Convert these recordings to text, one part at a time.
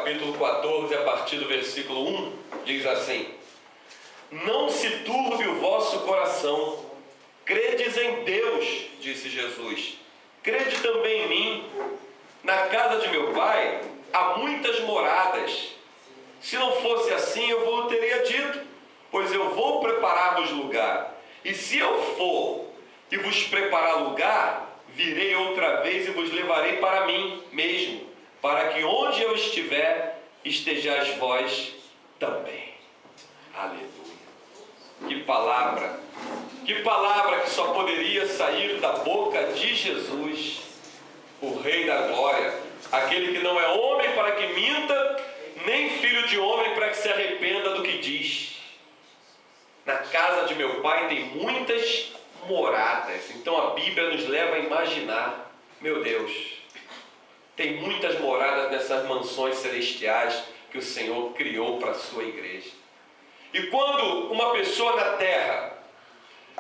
capítulo 14, a partir do versículo 1, diz assim: Não se turbe o vosso coração, credes em Deus, disse Jesus, crede também em mim. Na casa de meu pai há muitas moradas. Se não fosse assim, eu vos teria dito, pois eu vou preparar-vos lugar. E se eu for e vos preparar lugar, virei outra vez e vos levarei para mim mesmo, para que onde eu estiver, estejais vós também. Aleluia. Que palavra que só poderia sair da boca de Jesus, o Rei da Glória, aquele que não é homem para que minta, nem filho de homem para que se arrependa do que diz. Na casa de meu pai tem muitas moradas. Então a Bíblia nos leva a imaginar, meu Deus, tem muitas moradas nessas mansões celestiais que o Senhor criou para a sua igreja. E quando uma pessoa na terra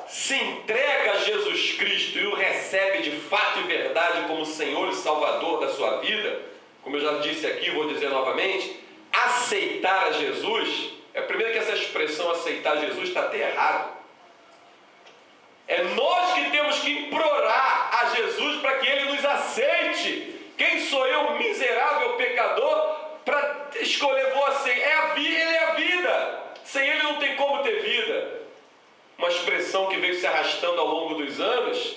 se entrega a Jesus Cristo e o recebe de fato e verdade como Senhor e Salvador da sua vida, como eu já disse aqui, vou dizer novamente, aceitar a Jesus, primeiro que essa expressão aceitar Jesus está até errado. É nós que temos que implorar a Jesus para que Ele nos aceite. Quem sou eu, miserável pecador, para escolher você? Ele é a vida. Sem Ele não tem como ter vida. Uma expressão que veio se arrastando ao longo dos anos.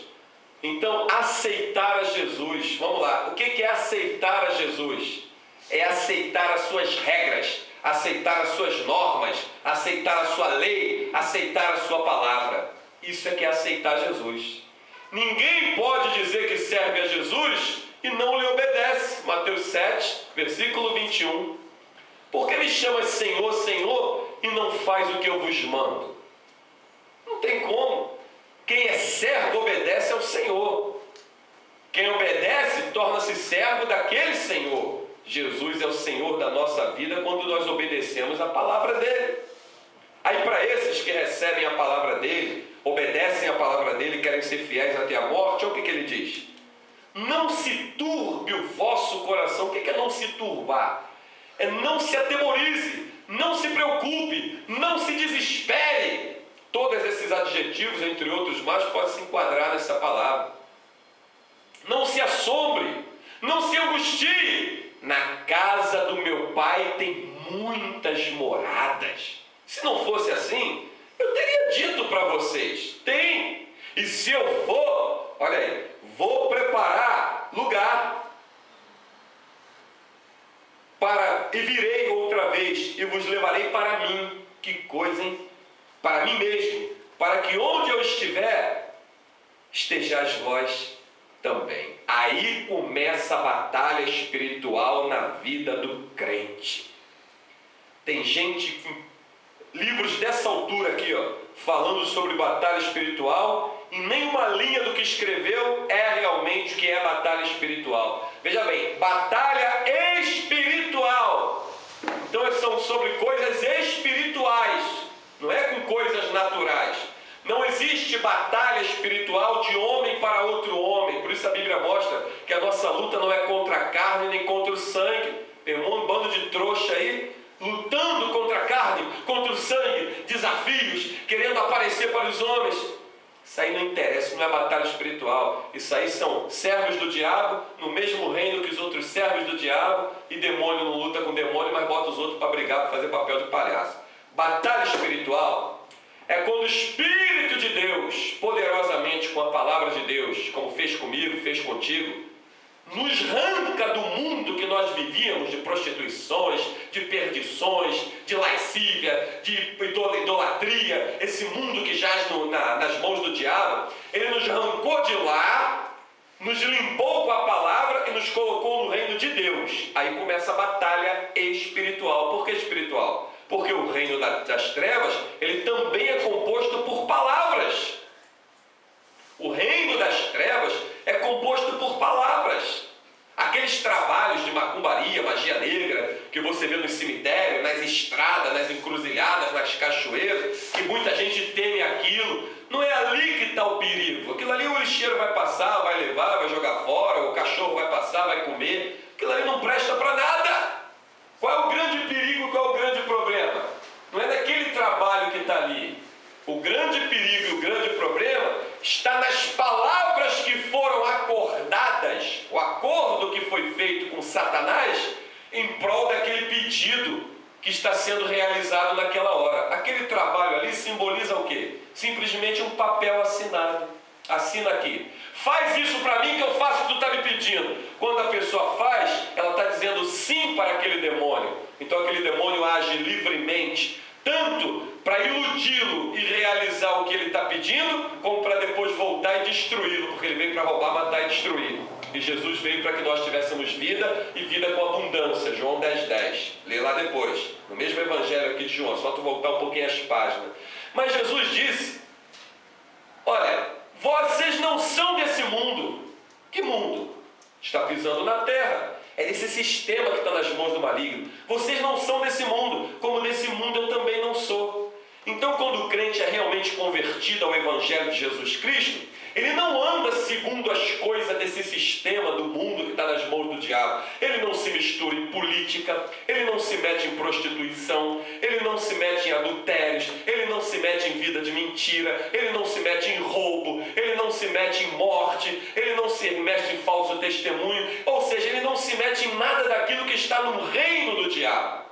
Então, aceitar a Jesus. Vamos lá. O que é aceitar a Jesus? É aceitar as suas regras, aceitar as suas normas, aceitar a sua lei, aceitar a sua palavra. Isso é que é aceitar Jesus. Ninguém pode dizer que serve a Jesus e não lhe obedece. Mateus 7, versículo 21. Porque ele chama Senhor, Senhor e não faz o que eu vos mando? Não tem como. Quem é servo obedece ao Senhor. Quem obedece torna-se servo daquele Senhor. Jesus é o Senhor da nossa vida quando nós obedecemos a palavra dele. Aí para esses que recebem a palavra dele, obedecem a palavra dele e querem ser fiéis até a morte, olha o que ele diz: não se turbe o vosso coração. O que é não se turbar? É não se atemorize, não se preocupe, não se desespere. Todos esses adjetivos, entre outros mais, podem se enquadrar nessa palavra. Não se assombre, não se angustie. Na casa do meu pai tem muitas moradas. Se não fosse assim, eu teria dito para vocês: tem. E se eu for, olha aí, vou preparar lugar e virei outra vez e vos levarei para mim. Que coisa, hein? Para mim mesmo, para que onde eu estiver, estejais vós também. Aí começa a batalha espiritual na vida do crente. Tem gente com livros dessa altura aqui, falando sobre batalha espiritual, e nenhuma linha do que escreveu é realmente o que é batalha espiritual. Veja bem, batalha espiritual. Então são sobre coisas espirituais, não é com coisas naturais. Não existe batalha espiritual de homem para outro homem. Por isso a Bíblia mostra que a nossa luta não é contra a carne nem contra o sangue. Tem um bando de trouxa aí, lutando contra a carne, contra o sangue, desafios, querendo aparecer para os homens. Isso aí não interessa, não é batalha espiritual. Isso aí são servos do diabo, no mesmo reino que os outros servos do diabo, e demônio não luta com demônio, mas bota os outros para brigar, para fazer papel de palhaço. Batalha espiritual é quando o Espírito de Deus, poderosamente com a palavra de Deus, como fez comigo, fez contigo, nos arranca do mundo que nós vivíamos, de prostituições, de perdições, de lascívia, de idolatria, esse mundo que jaz nas mãos do diabo. Ele nos arrancou de lá, nos limpou com a palavra e nos colocou no reino de Deus. Aí começa a batalha espiritual. Por que espiritual? Porque o reino das trevas, ele também é composto por palavras. O reino das trevas é composto por palavras. Aqueles trabalhos de macumbaria, magia negra, que você vê no cemitério, nas estradas, nas encruzilhadas, nas cachoeiras, que muita gente teme aquilo, não é ali que está o perigo. Aquilo ali o lixeiro vai passar, vai levar, vai jogar fora, o cachorro vai passar, vai comer. Aquilo ali não presta para nada. Satanás em prol daquele pedido que está sendo realizado naquela hora. Aquele trabalho ali simboliza o quê? Simplesmente um papel assinado. Assina aqui. Faz isso para mim que eu faço o que tu está me pedindo. Quando a pessoa faz, ela está dizendo sim para aquele demônio. Então aquele demônio age livremente, tanto para iludi-lo e realizar o que ele está pedindo, como para depois voltar e destruí-lo, porque ele veio para roubar, matar e destruir. E Jesus veio para que nós tivéssemos vida e vida com abundância. João 10:10. Lê lá depois, no mesmo evangelho aqui de João, só tu voltar um pouquinho as páginas. Mas Jesus disse: olha, vocês não são desse mundo. Que mundo? Está pisando na terra. É desse sistema que está nas mãos do maligno. Vocês não são desse mundo, como desse mundo eu também não sou. Então, quando o crente é realmente convertido ao Evangelho de Jesus Cristo, ele não anda segundo as coisas desse sistema do mundo que está nas mãos do diabo. Ele não se mistura em política, ele não se mete em prostituição, ele não se mete em adultérios, ele não se mete em vida de mentira, ele não se mete em roubo, ele não se mete em morte, ele não se mete em falso testemunho, ou seja, ele não se mete em nada daquilo que está no reino do diabo.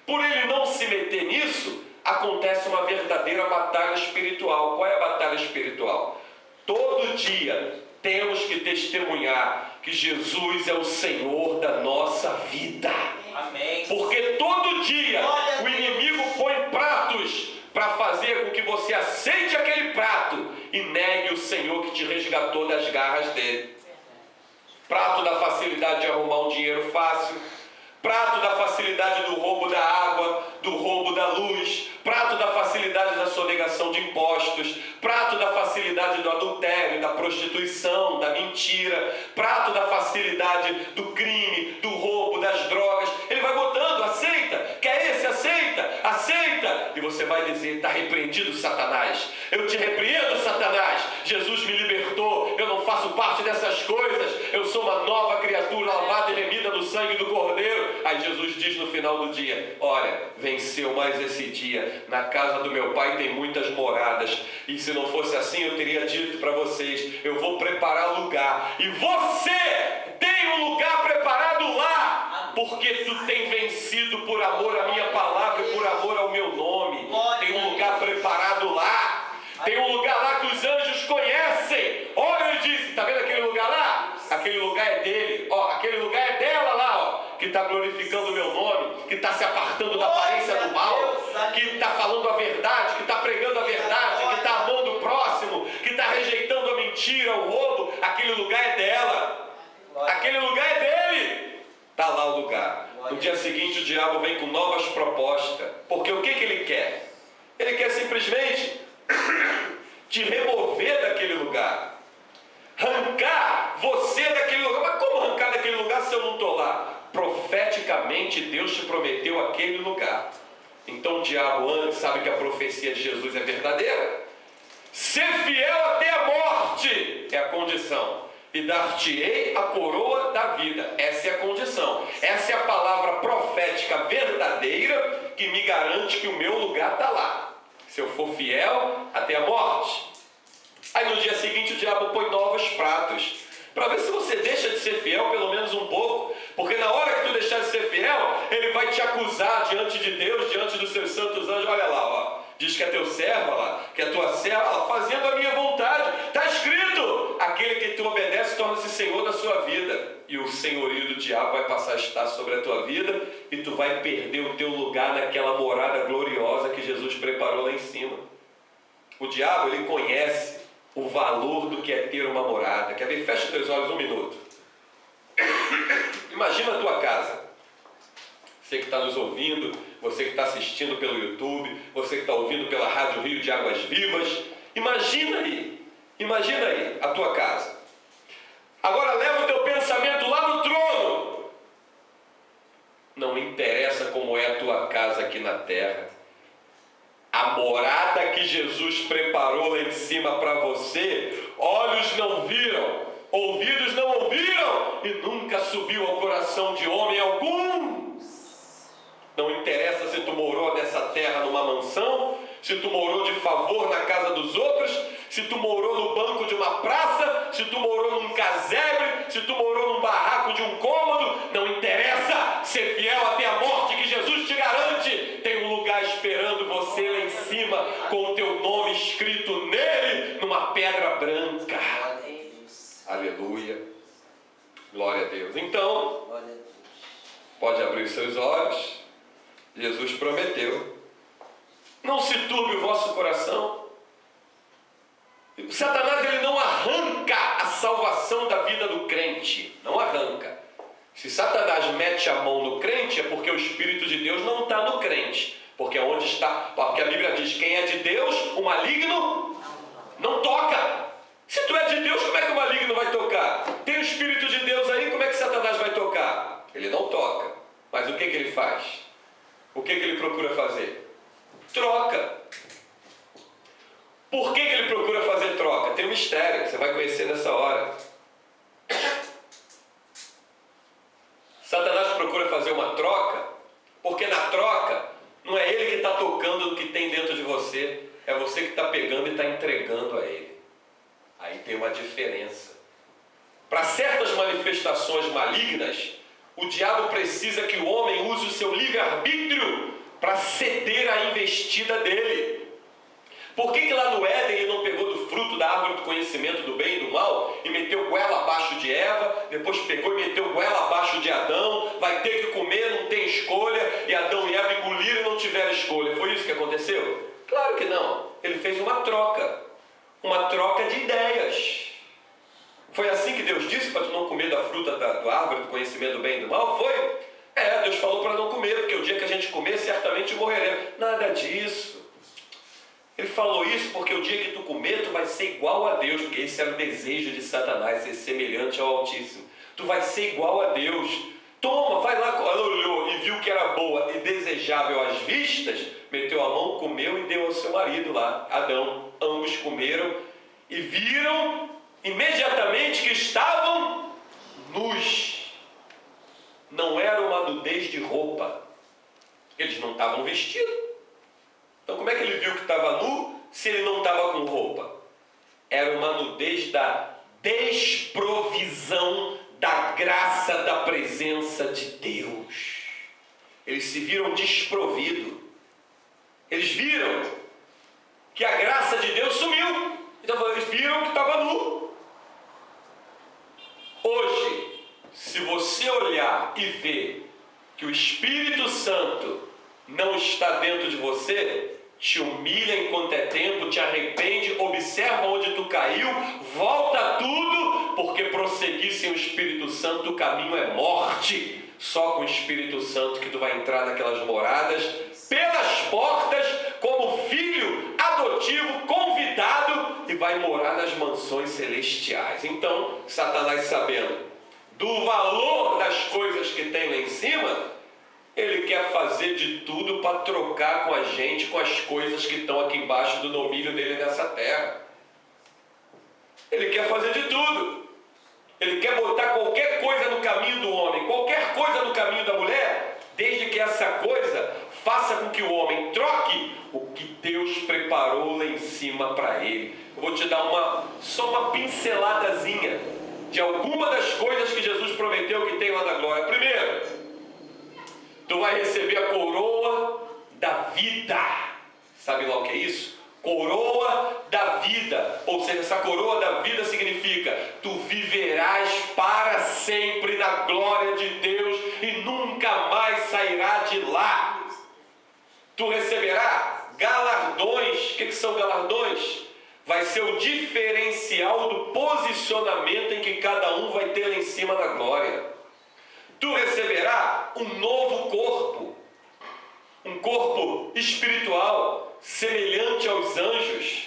Por ele não se meter nisso, acontece uma verdadeira batalha espiritual. Qual é a batalha espiritual? Todo dia temos que testemunhar que Jesus é o Senhor da nossa vida. Amém. Porque todo dia o inimigo põe pratos para fazer com que você aceite aquele prato e negue o Senhor que te resgatou das garras dele. Prato da facilidade de arrumar um dinheiro fácil, prato da facilidade do roubo da água, do roubo da luz, prato da facilidade da sonegação de impostos, prato da facilidade do adultério, da prostituição, da mentira, prato da facilidade do crime, do roubo, das drogas. Ele vai botando, aceita, quer esse, aceita, aceita. E você vai dizer: está repreendido, Satanás. Eu te repreendo, Satanás. Jesus me libertou, eu não faço parte dessas coisas. Eu sou uma nova criatura, lavada e remida no sangue do Cordeiro. Aí Jesus diz no final do dia: olha, venceu mais esse dia. Na casa do meu pai tem muitas moradas. E se não fosse assim, eu teria dito para vocês: eu vou preparar lugar. E você tem um lugar preparado lá. Porque tu tem vencido por amor à minha palavra e por amor ao meu nome. Tem um lugar preparado lá. Tem um lugar lá que os anjos conhecem. Olha, ele disse: está vendo aquele lugar lá? Aquele lugar é dele. Ó, aquele lugar é dela lá, ó, que está glorificando o meu nome, que está se apartando da aparência do mal, que está falando a verdade, que está pregando a verdade, que está amando o próximo, que está rejeitando a mentira, o roubo. Aquele lugar é dela. Aquele lugar é dele. Está lá o lugar. No dia seguinte o diabo vem com novas propostas. Porque o que ele quer? Ele quer simplesmente te remover daquele lugar, arrancar você daquele lugar. Mas como arrancar daquele lugar se eu não estou lá? Profeticamente Deus te prometeu aquele lugar. Então o diabo antes sabe que a profecia de Jesus é verdadeira. Ser fiel até a morte é a condição. E dar-te-ei a coroa da vida. Essa é a condição. Essa é a palavra profética verdadeira que me garante que o meu lugar está lá. Se eu for fiel até a morte. Aí no dia seguinte o diabo põe novos pratos, para ver se você deixa de ser fiel pelo menos um pouco. Porque na hora que tu deixar de ser fiel, ele vai te acusar diante de Deus, diante dos seus santos anjos. Olha lá, ó, diz que é teu servo lá, que é tua serva, fazendo a minha vontade. Está escrito: aquele que tu obedece torna-se senhor da sua vida. E o senhorio do diabo vai passar a estar sobre a tua vida, e tu vai perder o teu lugar naquela morada gloriosa que Jesus preparou lá em cima. O diabo, ele conhece o valor do que é ter uma morada. Quer ver? Fecha os teus olhos um minuto. Imagina a tua casa. Você que está nos ouvindo, você que está assistindo pelo YouTube, você que está ouvindo pela Rádio Rio de Águas Vivas. Imagina aí a tua casa. Agora leva o teu pensamento lá no trono. Não interessa como é a tua casa aqui na terra. A morada que Jesus preparou lá em cima para você, olhos não viram, ouvidos não ouviram, e nunca subiu ao coração de homem algum. Não interessa se tu morou nessa terra numa mansão, se tu morou de favor na casa dos outros, se tu morou no banco de uma praça, se tu morou num casebre, se tu morou num barraco de um cômodo, não interessa. Ser fiel até a morte que Jesus te garante. Tem um lugar esperando você lá em cima, com o teu nome escrito nele, numa pedra branca. Aleluia. Glória a Deus. Então, pode abrir os seus olhos. Jesus prometeu: não se turbe o vosso coração. Satanás, ele não arranca a salvação da vida do crente. Não arranca. Se Satanás mete a mão no crente, é porque o Espírito de Deus não está no crente. Porque onde está? Porque a Bíblia diz: quem é de Deus, o maligno não toca. Se tu é de Deus, como é que o maligno vai tocar? Tem o Espírito de Deus aí, como é que Satanás vai tocar? Ele não toca. Mas o que ele faz? O que ele procura fazer? Troca. Por que ele procura fazer troca? Tem um mistério que você vai conhecer nessa hora. Satanás procura fazer uma troca, porque na troca não é ele que está tocando no que tem dentro de você, é você que está pegando e está entregando a ele. Aí tem uma diferença. Para certas manifestações malignas, o diabo precisa que o homem use o seu livre-arbítrio para ceder à investida dele. Por que lá no Éden ele não pegou do fruto da árvore do conhecimento do bem e do mal e meteu goela abaixo de Eva, depois pegou e meteu goela abaixo de Adão, vai ter que comer, não tem escolha, e Adão e Eva engoliram e não tiveram escolha? Foi isso que aconteceu? Claro que não. Ele fez uma troca de ideias. Foi assim que Deus disse para tu não comer da fruta da árvore do conhecimento do bem e do mal? Foi? Deus falou para não comer, porque o dia que a gente comer, certamente morreremos. Nada disso. Ele falou isso porque o dia que tu comer, tu vai ser igual a Deus, porque esse era o desejo de Satanás, ser semelhante ao Altíssimo. Tu vai ser igual a Deus. Toma, vai lá. Ela olhou e viu que era boa e desejável às vistas, meteu a mão, comeu e deu ao seu marido lá, Adão. Ambos comeram e viram imediatamente que estavam nus. Não era uma nudez de roupa. Eles não estavam vestidos. Então como é que ele viu que estava nu se ele não estava com roupa? Era uma nudez da desprovisão da graça da presença de Deus. Eles se viram desprovidos. Eles viram que a graça de Deus sumiu. Então eles viram que estava nu. Hoje, se você olhar e ver que o Espírito Santo não está dentro de você, te humilha enquanto é tempo, te arrepende, observa onde tu caiu, volta tudo, porque prosseguir sem o Espírito Santo o caminho é morte. Só com o Espírito Santo que tu vai entrar naquelas moradas, pelas portas, como filho adotivo, convidado, e vai morar nas mansões celestiais. Então, Satanás, sabendo do valor das coisas que tem lá em cima, ele quer fazer de tudo para trocar com a gente, com as coisas que estão aqui embaixo do domínio dele nessa terra. Ele quer fazer de tudo. Ele quer botar qualquer coisa no caminho do homem, qualquer coisa no caminho da mulher, desde que essa coisa faça com que o homem troque o que Deus preparou lá em cima para ele. Eu vou te dar só uma pinceladazinha de alguma das coisas que Jesus prometeu que tem lá na glória. Primeiro, tu vai receber a coroa da vida. Sabe lá o que é isso? Coroa da vida. Ou seja, essa coroa da vida significa: tu viverás para sempre na glória de Deus e nunca mais sairá de lá. Tu receberá galardões. O que são galardões? Vai ser o diferencial do posicionamento em que cada um vai ter lá em cima da glória. Tu receberá um novo corpo, um corpo espiritual, semelhante aos anjos.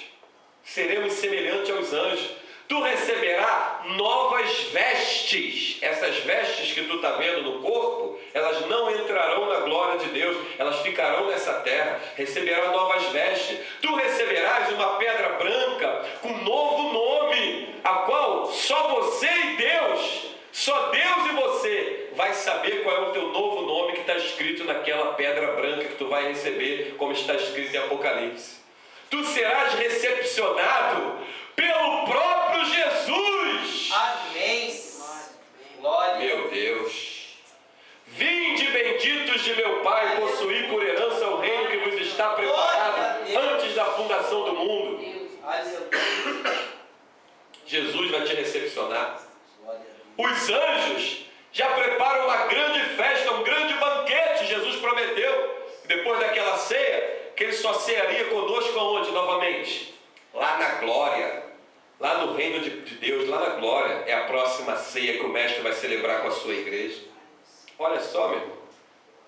Seremos semelhantes aos anjos. Tu receberá novas vestes. Essas vestes que tu está vendo no corpo, elas não entrarão na glória de Deus, elas ficarão nessa terra. Receberá novas vestes. Tu receberás uma pedra branca com um novo nome, a qual só você e Deus, só Deus e você vai saber qual é o teu novo nome que está escrito naquela pedra branca que tu vai receber, como está escrito em Apocalipse. Tu serás recepcionado pelo próprio Jesus. Amém. Glória. Meu Deus. Vinde, benditos de meu Pai, possuí por herança o reino que vos está preparado antes da fundação do mundo. Jesus vai te recepcionar. Os anjos já preparam uma grande festa, um grande banquete. Jesus prometeu, depois daquela ceia, que ele só cearia conosco aonde novamente? Lá na glória, lá no reino de Deus, lá na glória. É a próxima ceia que o mestre vai celebrar com a sua igreja. Olha só, meu irmão,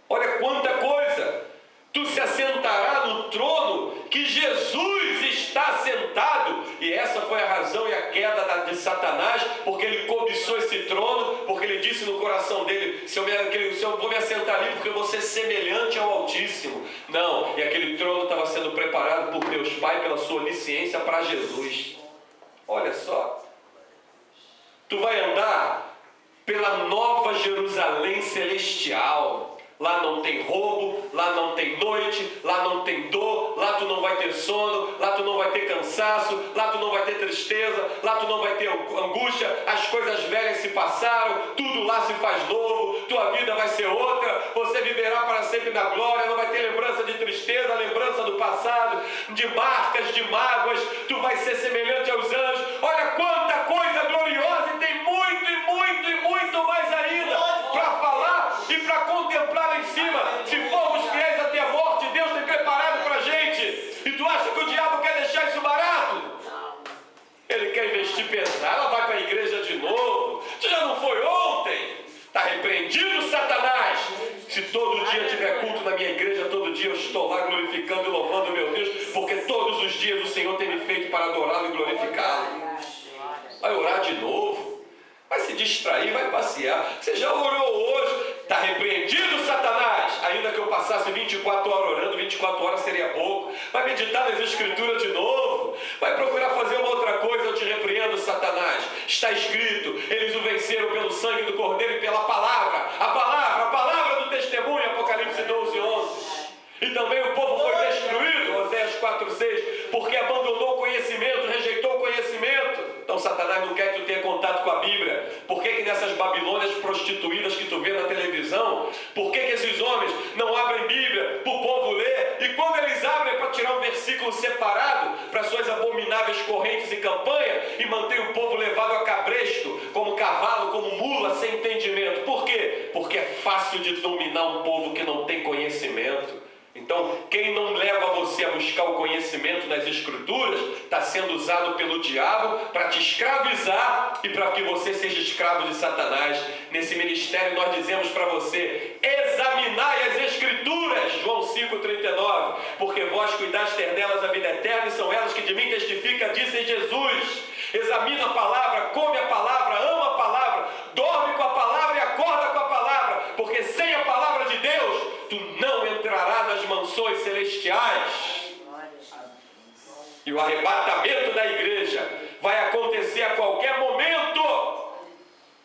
olha quanta coisa. Tu se assentará no trono que Jesus está sentado. E essa foi a razão e a queda de Satanás, porque ele cobiçou esse trono, porque ele disse no coração dele: se eu vou me assentar ali porque eu vou ser semelhante ao Altíssimo. Não, e aquele trono estava sendo preparado por Deus Pai, pela sua onisciência, para Jesus. Olha só, tu vai andar pela nova Jerusalém celestial. Lá não tem roubo, lá não tem noite, lá não tem dor, lá tu não vai ter sono, lá tu não vai ter cansaço, lá tu não vai ter tristeza, lá tu não vai ter angústia, as coisas velhas se passaram, tudo lá se faz novo, tua vida vai ser outra, você viverá para sempre na glória, não vai ter lembrança de tristeza, lembrança do passado, de marcas, de mágoas, tu vai ser semelhante aos anjos. Olha quanta coisa gloriosa, e tem muito e muito e muito mais ainda para falar e para contemplar lá em cima. Se formos fiéis até a morte, Deus tem preparado para a gente. E tu acha que o diabo quer deixar isso barato? Ele quer investir pesado. Ela vai para a igreja de novo. Tu já não foi ontem? Está repreendido, Satanás. Se todo dia tiver culto na minha igreja, todo dia eu estou lá glorificando e louvando meu Deus, porque todos os dias o Senhor tem me feito para adorá-lo e glorificá-lo. Vai orar de novo, vai se distrair, vai passear. Você já orou hoje? Está repreendido, Satanás. Ainda que eu passasse 24 horas orando, 24 horas seria pouco. Vai meditar nas Escrituras de novo, vai procurar fazer uma outra coisa. Eu te repreendo, Satanás. Está escrito: eles o venceram pelo sangue do Cordeiro e pela palavra. A palavra do testemunho, Apocalipse 12:11. E também o povo foi destruído, Oséias 4:6, porque abandonou o conhecimento, rejeitou o conhecimento. Então Satanás não quer que tu tenha contato com a Bíblia. Por que nessas Babilônias prostituídas que tu vê na televisão, por que esses homens não abrem Bíblia para o povo ler? E quando eles abrem, é para tirar um versículo separado para suas abomináveis correntes e campanha, e manter o povo levado a cabresto, como cavalo, como mula, sem entendimento. Por quê? Porque é fácil de dominar um povo que não tem conhecimento. Então, quem não leva você a buscar o conhecimento nas Escrituras, está sendo usado pelo diabo para te escravizar e para que você seja escravo de Satanás. Nesse ministério nós dizemos para você: examinai as Escrituras, João 5,39, porque vós cuidais ter nelas a vida eterna, e são elas que de mim testificam, disse Jesus. Examina a palavra, come a palavra, ama a palavra, dorme com a palavra e acorda com a palavra, porque sem a palavra de Deus, tu não entrarás nas mansões celestiais. E o arrebatamento da igreja vai acontecer a qualquer momento.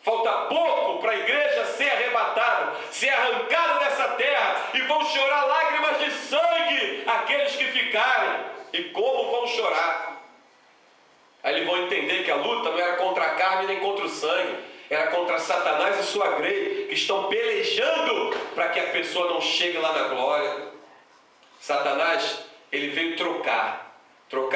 Falta pouco para a igreja ser arrebatada, ser arrancada dessa terra, e vão chorar lágrimas de sangue aqueles que ficarem. E como vão chorar? Aí eles vão entender que a luta não era contra a carne nem contra o sangue, era contra Satanás e sua grei, que estão pelejando para que a pessoa não chegue lá na glória. Satanás, ele veio trocar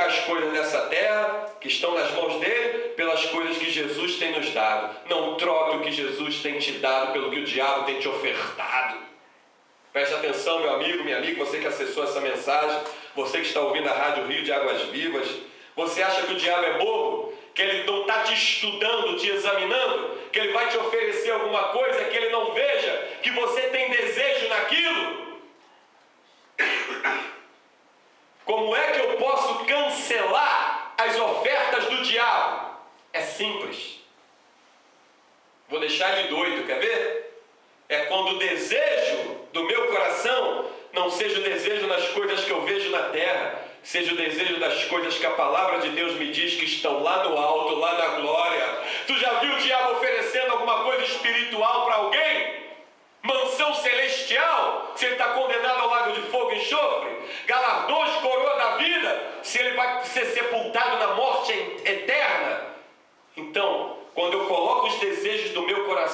as coisas dessa terra, que estão nas mãos dele, pelas coisas que Jesus tem nos dado. Não troque o que Jesus tem te dado pelo que o diabo tem te ofertado. Preste atenção, meu amigo, minha amiga, você que acessou essa mensagem, você que está ouvindo a Rádio Rio de Águas Vivas. Você acha que o diabo é bobo? Que ele não está te estudando, te examinando? Que ele vai te oferecer alguma coisa que ele não veja, que você tem desejo naquilo? Como é que eu posso cancelar as ofertas do diabo? É simples. Vou deixar ele doido, quer ver? É quando o desejo do meu coração não seja o desejo nas coisas que eu vejo na terra, seja o desejo das coisas que a palavra de Deus me diz que estão lá no alto, lá na glória. Tu já viu o diabo oferecendo alguma coisa espiritual para alguém? Mansão celestial, se ele está condenado ao lago de fogo e enxofre? Galardões, coroa da vida, se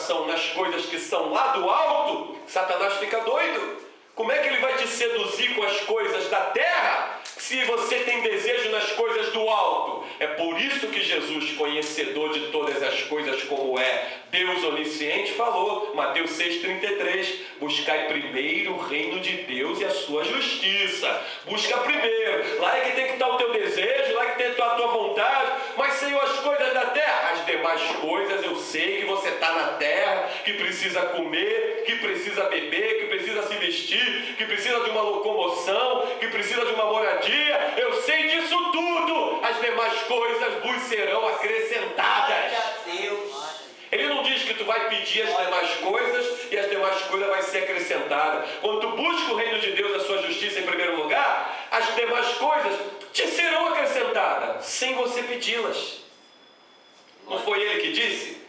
coração nas coisas que são lá do alto, Satanás fica doido. Como é que ele vai te seduzir com as coisas da terra, se você tem desejo nas coisas do alto? É por isso que Jesus, conhecedor de todas as coisas como é Deus onisciente, falou, Mateus 6,33, buscai primeiro o reino de Deus e a sua justiça. Busca primeiro, lá é que tem que estar o teu desejo, lá é que tem que estar a tua vontade. Mas Senhor, as coisas da terra, as demais coisas, eu sei que você está na terra, que precisa comer, que precisa beber, que precisa se vestir, que precisa de uma locomoção, que precisa de uma moradia. Eu sei disso tudo. As demais coisas vos serão acrescentadas. Ele não diz que tu vai pedir as demais coisas e as demais coisas vai ser acrescentada. Quando tu busca o reino de Deus, a sua justiça em primeiro lugar, as demais coisas te serão acrescentadas, sem você pedi-las. Não foi ele que disse?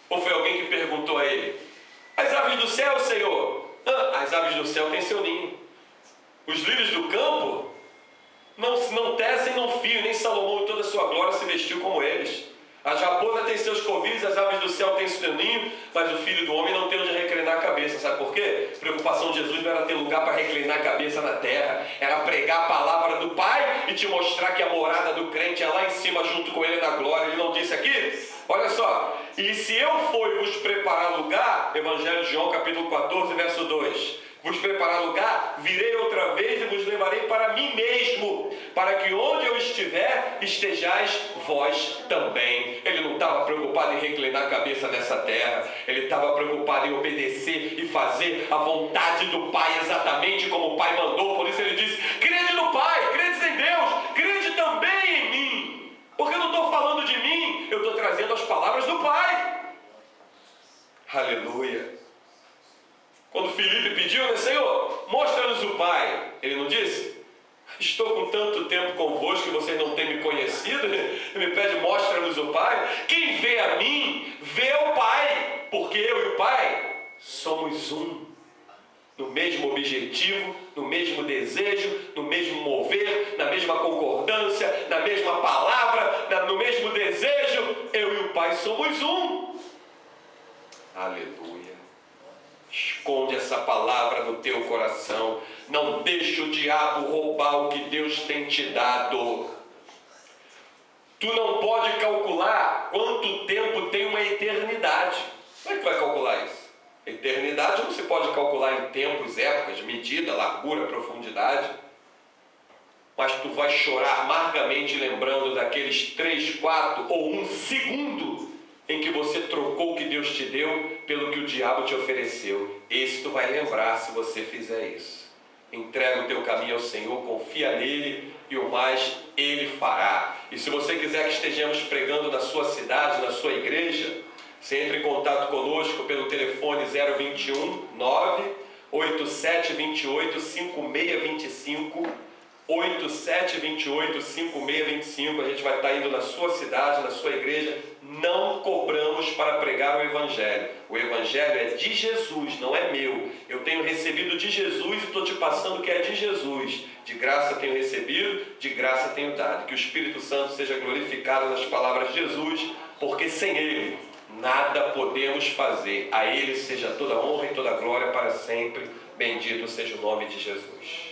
Ou foi alguém que perguntou a ele? As aves do céu, Senhor? As aves do céu têm seu ninho. Os lírios do campo não tecem, não fiam, nem Salomão em toda a sua glória se vestiu como eles. As raposas têm seus covis, as aves do céu têm seu ninho, mas o filho do homem não tem onde reclinar a cabeça. Sabe por quê? A preocupação de Jesus não era ter lugar para reclinar a cabeça na terra, era pregar a palavra do Pai e te mostrar que a morada do crente é lá em cima junto com ele na glória. Ele não disse aqui? Olha só, e se eu for e vos preparar lugar, Evangelho de João capítulo 14, verso 2, vos preparar lugar, virei outra vez e vos levarei para mim mesmo, para que onde eu estiver, estejais vós também. Ele não estava preocupado em reclinar a cabeça nessa terra, ele estava preocupado em obedecer e fazer a vontade do Pai, exatamente como o Pai mandou. Por isso ele disse, crede no Pai, credes em Deus, crede também em mim, porque eu não estou falando de mim, eu estou trazendo as palavras do Pai. Aleluia. Quando Filipe pediu, né, Senhor, mostra-nos o Pai. Ele não disse? Estou com tanto tempo convosco que vocês não têm me conhecido. Ele me pede, mostra-nos o Pai. Quem vê a mim, vê o Pai. Porque eu e o Pai somos um. No mesmo objetivo, no mesmo desejo, no mesmo mover, na mesma concordância, na mesma palavra, no mesmo desejo. Eu e o Pai somos um. Aleluia. Esconde essa palavra no teu coração. Não deixe o diabo roubar o que Deus tem te dado. Tu não pode calcular quanto tempo tem uma eternidade. Como é que tu vai calcular isso? Eternidade não se pode calcular em tempos, épocas, medida, largura, profundidade. Mas tu vai chorar amargamente lembrando daqueles 3, 4 ou 1 segundo em que você trocou o que Deus te deu pelo que o diabo te ofereceu. Esse tu vai lembrar se você fizer isso. Entrega o teu caminho ao Senhor, confia nele e o mais ele fará. E se você quiser que estejamos pregando na sua cidade, na sua igreja, você entra em contato conosco pelo telefone 021 98728 5625, 8728 5625. A gente vai estar indo na sua cidade, na sua igreja. Não cobramos para pregar o Evangelho. O Evangelho é de Jesus, não é meu. Eu tenho recebido de Jesus e estou te passando o que é de Jesus. De graça tenho recebido, de graça tenho dado. Que o Espírito Santo seja glorificado nas palavras de Jesus, porque sem Ele nada podemos fazer. A Ele seja toda honra e toda glória para sempre. Bendito seja o nome de Jesus.